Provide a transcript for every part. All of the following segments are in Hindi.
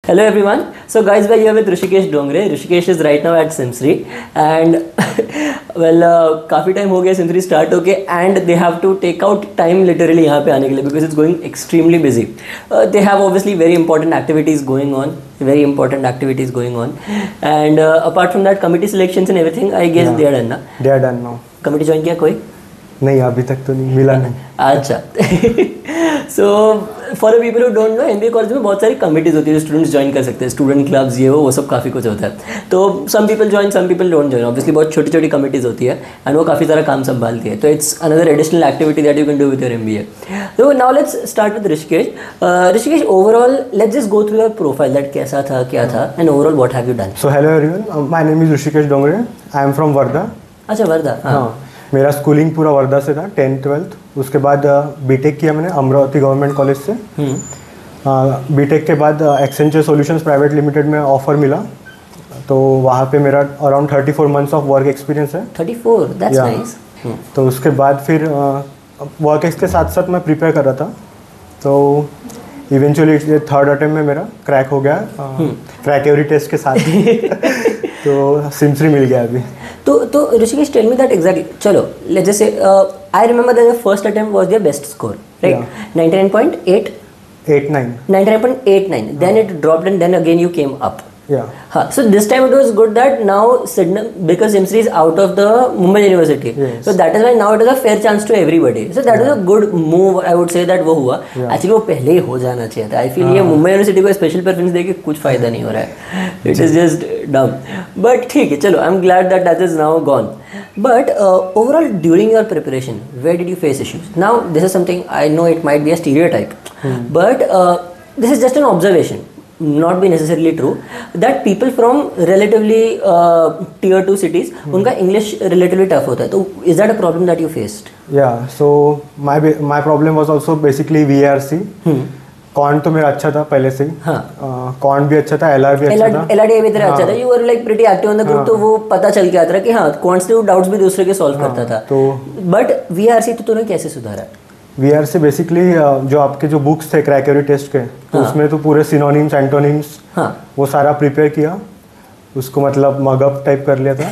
Hello everyone. So guys, we're here with Rishikesh Dongre. Rishikesh is right now at Simsri and well काफ़ी टाइम हो गया Simsri start होके and they have to take out time literally यहाँ पे आने के लिए because it's going extremely busy. They have obviously very important activities going on and apart from that committee selections and everything I guess they are done ना? They are done now. Committee join किया कोई? नहीं अभी तक तो नहीं मिला नहीं. अच्छा so for the people who don't know MBA college में बहुत सारी कमिटीज़ होती है, स्टूडेंट्स ज्वाइन कर सकते हैं, स्टूडेंट क्लब्स ये वो सब काफ़ी कुछ होता है. तो some people join, some people don't join. Obviously बहुत छोटी छोटी कमिटीज़ होती है एंड वो काफ़ी सारा काम संभालती है. तो it's another additional activity that you can do with your MBA. तो now let's start with Rishikesh. Rishikesh, overall let's just go through your profile, that कैसा था, क्या था and overall what have you done. So hello everyone, my name is Rishikesh Dongre. I am from Wardha. अच्छा वर्धा. हाँ, मेरा स्कूलिंग पूरा वर्धा से था, 10th 12th. उसके बाद बीटेक किया मैंने अमरावती गवर्नमेंट कॉलेज से. बीटेक के बाद एक्सेंचर सॉल्यूशंस प्राइवेट लिमिटेड में ऑफर मिला, तो वहाँ पे मेरा around 34 months of work experience है. 34, दैट्स नाइस. तो उसके बाद फिर वर्क के साथ साथ मैं प्रिपेयर कर रहा था. तो इवेंचुअली थर्ड अटेम्प्ट में मेरा क्रैक हो गया, क्रैक एवरी टेस्ट के साथ. तो सिम्सरी मिल गया अभी. तो Rishikesh, tell me that exactly. चलो let's just say I remember that the first attempt was your best score, right? 99.8 99.89. Then it dropped and then again you came up. Yeah. So this time it was good that now Sydney, because Simsri is out of the Mumbai University, yes. So that is why now it is a fair chance to everybody. So that was a good move, I would say that वो हुआ. Actually वो पहले ही हो जाना चाहिए था. I feel ये मुंबई यूनिवर्सिटी को स्पेशल प्रेफरेंस देके कुछ फायदा नहीं हो रहा है. It is just dumb. But ठीक है, चलो, I'm glad that that is now gone. But overall during your preparation, where did you face issues? Now this is something I know it might be a stereotype, but this is just an observation. Not be necessarily true that people from relatively tier 2 cities उनका English relatively tough होता है. तो is that a problem that you faced? Yeah, so my problem was also basically VARC. Can't तो मेरा अच्छा था पहले से ही. हाँ, कॉन्ट भी अच्छा था, LR भी अच्छा था, LRD भी तेरा अच्छा था. You were like pretty active on the group. तो वो पता चल के आता था कि हाँ, कॉन्स्टिट्यूट डाउट्स भी दूसरे के सॉल्व करता था. तो बट VARC तो तूने कैसे सुधारा? VARC बेसिकली जो आपके जो बुक्स थे क्रैक एवरी टेस्ट के, तो उसमें तो पूरे सिनोनिम्स, एंटोनिम्स, वो सारा प्रिपेयर किया, उसको मतलब मगअप टाइप कर लिया था.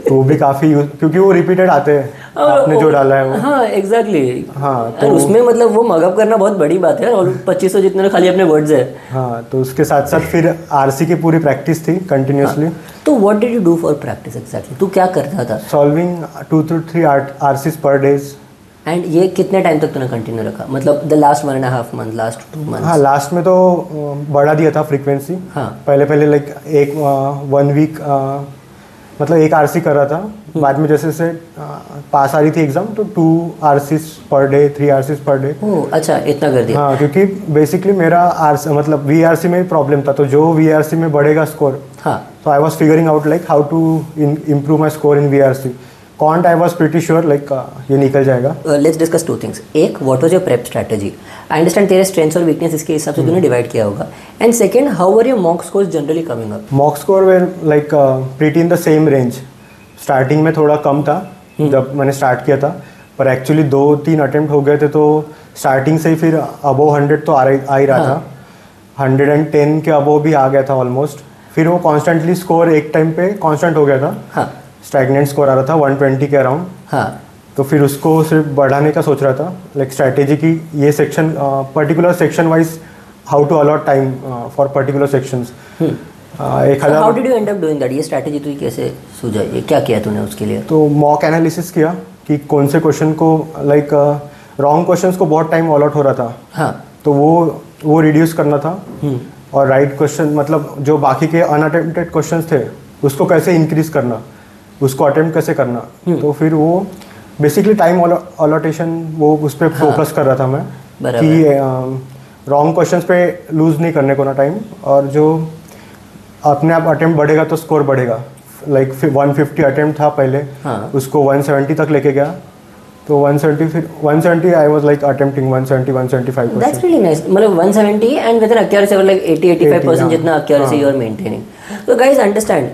तो वो भी काफ़ी क्योंकि वो रिपीटेड आते हैं आपने जो डाला है वो. हाँ एग्जैक्टली. हाँ, तो उसमें मतलब वो मगअप करना बहुत बड़ी बात है. और 2500 जितने खाली अपने वर्ड्स है. हाँ, तो उसके साथ साथ फिर RC की पूरी प्रैक्टिस थी कंटिन्यूसली. तो what did you do for practice exactly? तू क्या करता था? सॉल्विंग 2 to 3 RCs पर डेज. एंड ये कितने टाइम तक तूने कंटिन्यू रखा? मतलब the last 1.5 month, last 2 month? हाँ, लास्ट में तो बढ़ा दिया था फ्रीक्वेंसी. हाँ, पहले लाइक 1 वीक मतलब 1 RC कर रहा था. बाद में जैसे जैसे पास आ रही थी एग्जाम, तो 2 RCs per day, 3 RCs per day. Oh अच्छा, इतना कर दिया. हाँ, क्योंकि बेसिकली मेरा मतलब VARC में प्रॉब्लम था, तो जो VARC में बढ़ेगा स्कोर, हाँ, तो I was figuring out like how to improve my score in VARC. कॉन्ट I was pretty sure like ये निकल जाएगा. Let's discuss 2 things. एक, what was your prep strategy? I understand तेरे स्ट्रेंथ्स और वीकनेस इसके हिसाब से तूने डिवाइड किया होगा. And second, how were your mock scores generally coming up? Mock score were like pretty in the same range. Starting में थोड़ा कम था जब मैंने स्टार्ट किया था, पर एक्चुअली 2-3 अटेम्प्ट हो गए थे, तो स्टार्टिंग से ही फिर अबोव 100 तो आ ही रहा था. 110 के अबोव भी आ गया था ऑलमोस्ट. फिर वो कॉन्स्टेंटली स्कोर एक टाइम पे कॉन्स्टेंट हो गया था. स्टैग्नेंट स्कोर आ रहा था 120 के अराउंड. हाँ, तो फिर उसको सिर्फ बढ़ाने का सोच रहा था, लाइक स्ट्रैटेजी की ये section particular section wise how to allot time for particular sections. How did you end up doing that? ये स्ट्रैटेजी तू कैसे सूझा? ये क्या किया तूने उसके लिए? तो मॉक एनालिसिस किया कि कौन से क्वेश्चन को लाइक रॉन्ग क्वेश्चंस को बहुत टाइम अलॉट हो रहा था. हाँ, तो वो रिड्यूस करना था. और राइट क्वेश्चन मतलब जो बाकी के अनअटेम्प्टेड क्वेश्चंस थे उसको कैसे इंक्रीज करना, उसको अटेम्प्ट कैसे करना. तो फिर वो बेसिकली टाइम अलॉटेशन वो उस पर फोकस कर रहा था मैं, कि रॉन्ग क्वेश्चंस पे लूज नहीं करने को ना टाइम, और जो अपने आप अटेम्प्ट बढ़ेगा तो स्कोर बढ़ेगा. लाइक 150 अटेम्प्ट था पहले, उसको 170 तक लेके गया. तो 170 फिर 170 I was like attempting 170-175. That's really nice. मतलब 170 and with an accuracy like 80-85% जितना एक्यूरेसी यू आर मेंटेनिंग. तो गाइस अंडरस्टैंड,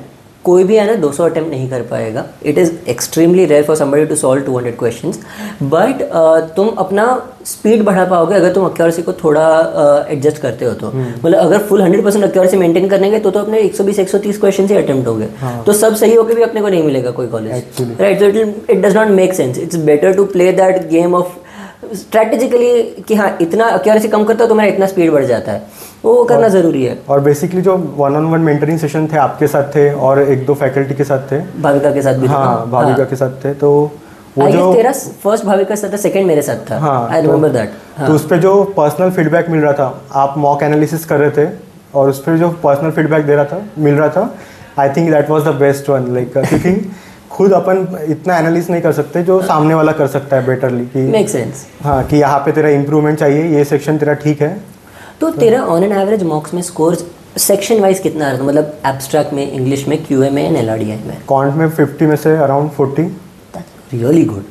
कोई भी है ना 200 अटेम्प्ट नहीं कर पाएगा. It is extremely rare for somebody to solve 200 questions. But तुम अपना स्पीड बढ़ा पाओगे अगर तुम एक्यूरेसी को थोड़ा एडजस्ट करते हो. तो मतलब अगर फुल 100% एक्यूरेसी मेंटेन करने गए तो अपने 120-130 क्वेश्चन ही अटेम्प्ट हो गए. तो सब सही होकर भी अपने को नहीं मिलेगा कोई college, right? So it does not make sense. It's better to play that game of strategically कि हाँ इतना एक्यूरेसी कम करता हो तो मेरा इतना स्पीड बढ़ जाता है, वो करना ज़रूरी है. और बेसिकली जो 1-on-1 मेंटरिंग सेशन थे आपके साथ थे और 1-2 फैकल्टी के साथ थे, भाविका के साथ भी. हाँ भाविका के साथ थे. तो वो जो तेरा फर्स्ट भाविका के साथ था, सेकंड मेरे साथ था. हाँ, आई रिमेंबर दैट. तो उस पर जो पर्सनल फीडबैक मिल रहा था, आप मॉक एनालिसिस कर रहे थे और उस पर जो पर्सनल फीडबैक मिल रहा था, I think that was the best one. Like क्योंकि खुद अपन इतना एनालिसिस नहीं कर सकते जो सामने वाला कर सकता है बेटरली. कि मेक सेंस. हाँ कि यहाँ पे तेरा इम्प्रूवमेंट चाहिए, ये सेक्शन तेरा ठीक है. तो तेरा ऑन एन एवरेज मॉक्स में स्कोर्स सेक्शन वाइज कितना आ रहा था? मतलब एब्स्ट्रैक्ट में, इंग्लिश में, क्यूए में एंड एलआरडीआई में? कॉन्ट में 50 में से अराउंड 40. Really good.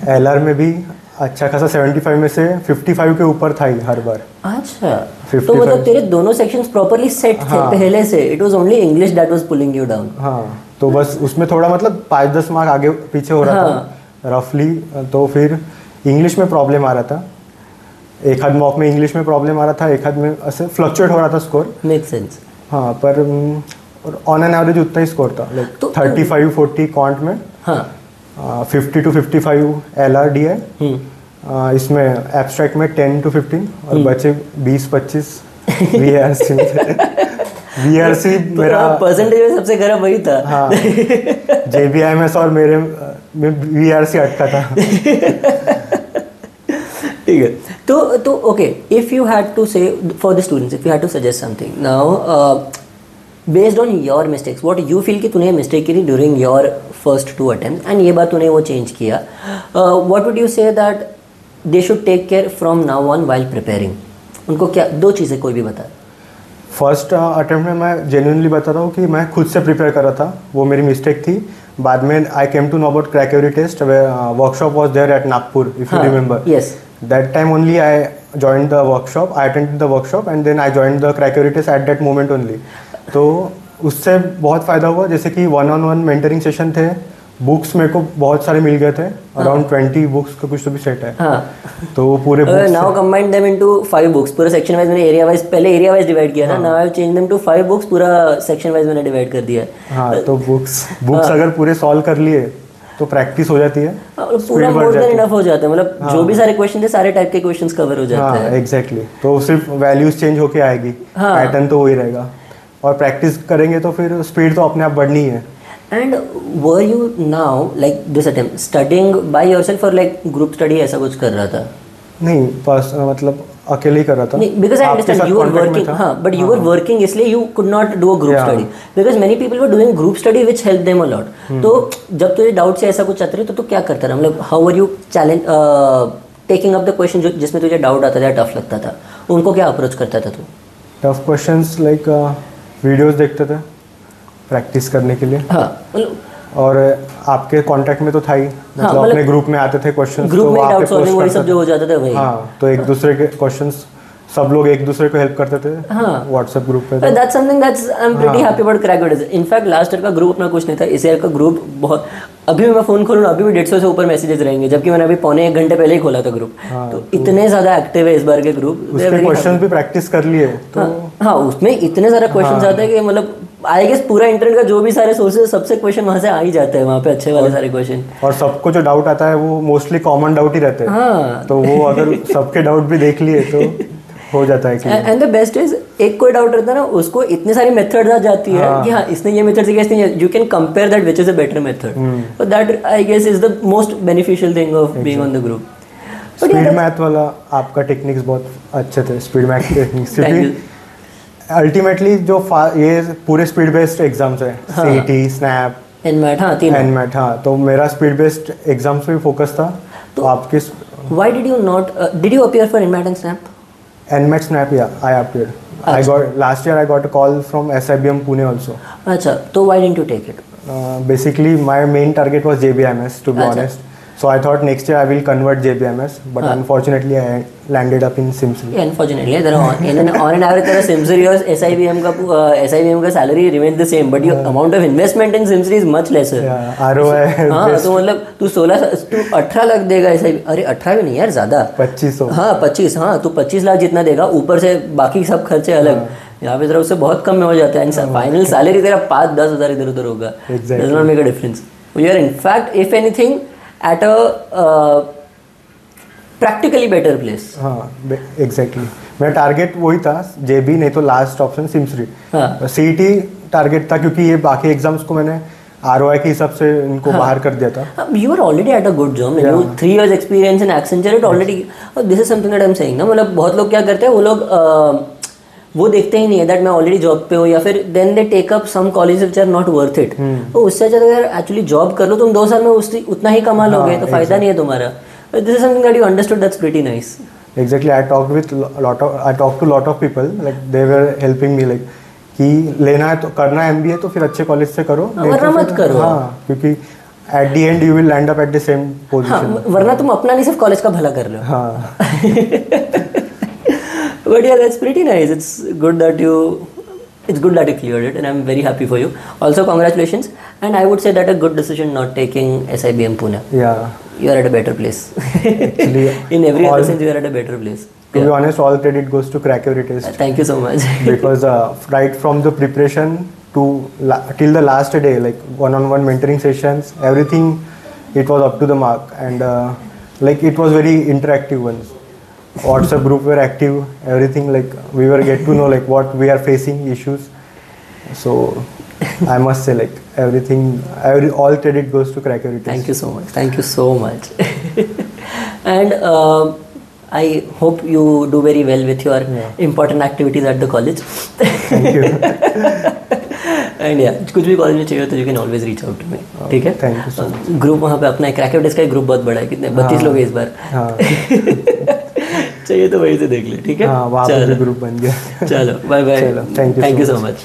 एलआर में भी अच्छा खासा 75 में से 55 के ऊपर था ही हर बार. अच्छा, तो मतलब तेरे दोनों सेक्शंस प्रॉपर्ली सेट थे पहले से. It was only English that was pulling you down. हाँ, तो बस उसमें थोड़ा मतलब 5-10 मार्क आगे पीछे हो रहा था रफली. तो फिर इंग्लिश में प्रॉब्लम आ रहा था, एक हाथ मॉक में इंग्लिश में प्रॉब्लम आ रहा था, एक हाथ में ऐसे फ्लक्चुएट हो रहा था स्कोर. Make sense. हाँ, पर ऑन एन एवरेज उतना ही स्कोर था. लाइक 35-40 कॉन्ट में, 50-55 LRDI, इसमें एब्स्ट्रैक्ट में 10-15 और बचे 20-25 VRC. VRC मेरा परसेंटेज में सबसे खराब वही था. हाँ, JBIMS और मेरे में VRC अटका था. ठीक है. तो okay, if you had to say for the students, if you had to suggest something now based on your mistakes, what you feel कि तूने मिस्टेक की थी during your first 2 attempt and ये बात तूने वो चेंज किया, what would you say that they should take care from now on while preparing? उनको क्या 2 चीज़ें कोई भी बता. फर्स्ट अटेम्प्ट में मैं जेन्युइनली बता रहा हूँ कि मैं खुद से प्रिपेयर कर रहा था, वो मेरी मिस्टेक थी. बाद में I came to know about क्रैकरी test, workshop was there at Nagpur, if you remember. Yes. That time only I joined the workshop, I attended the workshop and then I joined the crackery test at that moment only. तो उससे बहुत फ़ायदा हुआ. जैसे कि 1-on-1 मेंटरिंग सेशन थे, बुक्स मेरे को बहुत सारे मिल गए थे. अराउंड 20 बुक्स का कुछ तो भी सेट है. तो वो पूरे books now combined them into 5 books. पूरा सेक्शन वाइज मैंने एरिया वाइज, पहले एरिया वाइज डिवाइड किया था, now I change them to 5 books. पूरा सेक्शन वाइज मैंने डिवाइड कर दिया. हाँ, तो बुक्स अगर पूरे सॉल्व कर लिए तो प्रैक्टिस हो जाती है, पूरा मोर देन इनफ हो जाता है. मतलब जो भी सारे क्वेश्चन थे, सारे टाइप के क्वेश्चंस कवर हो जाते हैं. एग्जैक्टली. तो सिर्फ वैल्यूज चेंज होके आएगी, पैटर्न तो वही रहेगा. और प्रैक्टिस करेंगे तो फिर स्पीड तो अपने आप बढ़नी है. And were you now like this attempt studying by yourself और लाइक ग्रुप स्टडी ऐसा कुछ कर रहा था? नहीं, बस मतलब अकेले ही कर रहा था. Because I understand you were working. हाँ, बट यू वर वर्किंग, इसलिए you could not do a group study because many people were doing group study which help them a lot. तो जब तुझे डाउट से ऐसा कुछ आता है तो तू क्या करता रहा? मतलब how were you challenge taking up the question जिसमें तुझे डाउट आता था, टफ लगता था, उनको क्या अप्रोच करता था तू? टफ क्वेश्चंस लाइक वीडियोस देखते थे प्रैक्टिस करने के लिए. हाँ, और आपके कांटेक्ट में तो था ही, मतलब अपने ग्रुप में आते थे क्वेश्चंस, ग्रुप में डाउट सॉल्विंग वही सब जो हो जाता था वही. हाँ, तो एक दूसरे के क्वेश्चंस, सब लोग एक दूसरे को हेल्प करते थे. हाँ, व्हाट्सएप ग्रुप पे. That's something that's I am pretty happy about crackers. In fact last year का ग्रुप अपना कुछ नहीं था, इस ईयर का ग्रुप बहुत. अभी मैं फ़ोन खोलूँ अभी भी 150 से ऊपर मैसेजेस रहेंगे, जबकि मैंने अभी पौने 1 घंटे पहले ही खोला था ग्रुप. तो इतने ज़्यादा एक्टिव है इस बार के ग्रुप. उसके क्वेश्चंस भी प्रैक्टिस कर लिए तो हाँ, उसमें इतने ज़्यादा क्वेश्चन आते हैं कि मतलब आई गेस पूरा इंटरनेट का जो भी सारे सोर्सेज, सबसे क्वेश्चन वहाँ से आ ही जाते हैं वहाँ पे, अच्छे वाले सारे क्वेश्चन. और सबको जो डाउट आता है वो मोस्टली कॉमन डाउट ही रहते हैं. हाँ, तो वो अगर सबके डाउट भी देख लिए तो हो जाता है. एंड द बेस्ट इज, एक कोई डाउट रहता है ना, उसको इतनी सारी मेथड्स आ जाती है कि हाँ इसने ये मेथड सीखा, इसने you can compare that which is a better method. So that I guess is the most beneficial thing of being on the group. Speed math वाला आपका टेक्निक्स बहुत अच्छे थे, स्पीड मैथ टेक्निक्स. अल्टीमेटली जो ये पूरे स्पीड बेस्ड एग्जाम्स है, सीईटी, स्नैप, एनमैट. हाँ, तीन एनमैट. हाँ, तो मेरा स्पीड बेस्ड एग्जाम्स पे फोकस था. तो आपके why did you not did you appear for NMAT and snap? NMAT, snap, yeah, I appeared. I got last year I got a call from SIBM Pune also. अच्छा, तो why didn't you take it? Basically my main target was JBIMS, to be honest. So I thought next year I will convert JBMS, but unfortunately I landed up in Simsri. Yeah, unfortunately, on an average, Simsri or SIBM का salary remains the same, but your amount of investment in Simsri is much lesser. Yeah, ROI. हाँ, तो मतलब तू 18 लाख देगा SIB, अरे 18 भी नहीं यार, ज़्यादा 2500. हाँ 25, हाँ तू 25 लाख जितना देगा, ऊपर से बाकी सब खर्चे अलग, यहाँ पे तरफ से बहुत कम में हो जाता है, एंड फाइनल सैलरी तेरा 5-10 हज़ार इधर उधर होगा. Does not make a difference. You are in fact, if anything, at a practically better place. हाँ एग्जैक्टली. मेरा टारगेट वही था, JB नहीं तो लास्ट ऑप्शन सिम्सरी. CET टारगेट था क्योंकि ये बाकी एग्जाम्स को मैंने ROI के हिसाब से इनको बाहर कर दिया था. You were already at a good job. You 3 years experience in Accenture, it already. This is something that I'm saying ना, मतलब बहुत लोग क्या करते हैं, वो लोग वो देखते ही नहीं है दैट मैं ऑलरेडी जॉब पे हूँ, या फिर then they take up some college which are not worth it. तो उससे अच्छा अगर एक्चुअली जॉब कर लो, तुम 2 साल में उतना ही कमा लोगे, तो फायदा नहीं है तुम्हारा. This is something that you understood, that's pretty nice. Exactly, I talked to lot of people, like they were helping me, like कि लेना है तो करना है MBA तो फिर अच्छे कॉलेज से करो, वरना मत करो. हाँ, क्योंकि at the end you will end up at the same position. वरना तुम अपना नहीं सिर्फ कॉलेज का भला कर लो. हाँ. But yeah, that's pretty nice. It's good that you cleared it, and I'm very happy for you. Also, congratulations. And I would say that a good decision not taking SIBM Pune. Yeah. You are at a better place. Actually, in every other sense, you are at a better place. To be honest, all credit goes to Crack Every Test. Thank you so much. Because right from the preparation to till the last day, like one-on-one mentoring sessions, everything, it was up to the mark, and like it was very interactive ones. WhatsApp group were active, everything, like we were get to know like what we are facing issues. So I must say like all credit goes to Crack Every Test. Thank you so much. Thank you so much. And I hope you do very well with your important activities at the college. Thank you. And yeah, कुछ भी कॉलेज में चाहिए तो you can always reach out to me. ठीक है? Thank you so much. Group वहाँ पे अपना क्रैक एवरी टेस्ट का ग्रुप बहुत बड़ा है, कितने 32 लोग हैं इस बार. चाहिए तो वहीं से देख ले. ठीक है? हाँ, वहाँ पे ग्रुप बन गया. चलो bye bye. Thank you so much.